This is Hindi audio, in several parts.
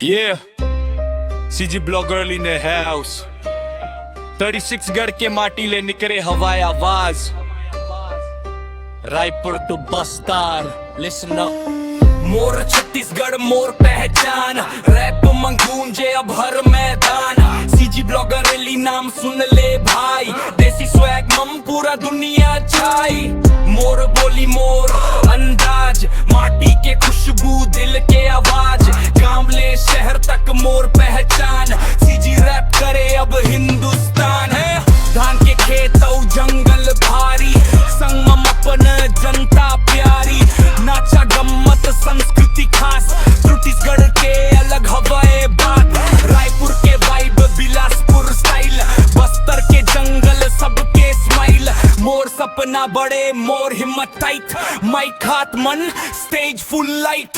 Yeah, CG Blogger in the house. 36 गढ़ के माटी ले निकले हवाई आवाज. Raipur to बस्तार, listen up. मोर छत्तीसगढ़ मोर पहचान, रैप मंगूंजे अब हर मैदान. CG Blogger रैली नाम सुन ले भाई, देसी स्वैग मम पूरा दुनिया छाई. मोर बोली मोर अंदाज, माटी के खुशबू दिल के आवाज. गांव ले शहर तक मोर पहचान, CG रैप करे अब हिंदुस्तान है. धान के खेत और जंगल भारी, संगम अपन जनता प्यारी. नाचा गम्मत संस्कृति खास, छत्तीसगढ़ के अलग हवाए बात. रायपुर के वाइब बिलासपुर स्टाइल, बस्तर के जंगल सबके स्माइल. मोर सपना बड़े मोर हिम्मत टाइट, माइक हाथ मन स्टेज फुल लाइट.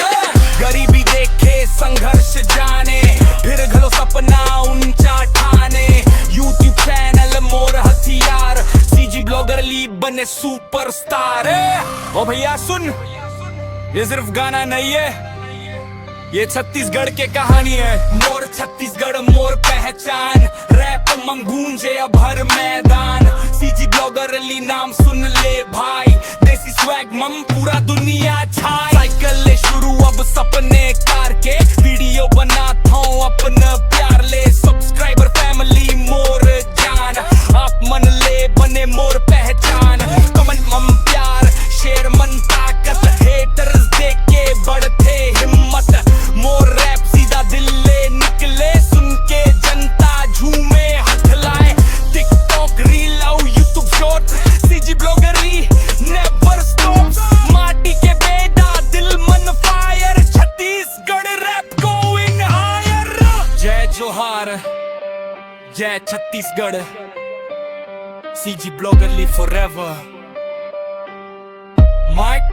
गरीबी देखे संघर्ष जाने, फिर घलो सपना ऊंचा ठाने. यूट्यूब चैनल मोर हथियार, CG ब्लॉगर ली बने सुपरस्टार. ओ भैया सुन, ये सिर्फ गाना नहीं है, ये छत्तीसगढ़ के कहानी है. मोर छत्तीसगढ़ मोर पहचान, रैप मंगूंजे अब हर मैदान. CG ब्लॉगर ली नाम सुन ले भाई, देसी स्वैग मम पूरा दुनिया छाई. साइकिल ले शुरू अब सपने कार के, वीडियो बनाता हूँ अपना प्यार ले. सब्सक्राइबर फैमिली मोर जान, आप मन ले बने मोर पहचान. कमेंट मम प्यार, शेर मन ताकत, हेटर्स देख के बढ़ते हिम्मत. मोर रैप सीधा दिल ले निकले, सुन के जनता झूमे हाथ लाए. टिकटॉक रील और YouTube short, CG bloggery never stops. माटी के बेटा दिल मन fire, Chhattisgarh rap going higher. जय जोहार, जय Chhattisgarh, CG bloggerly forever. Mic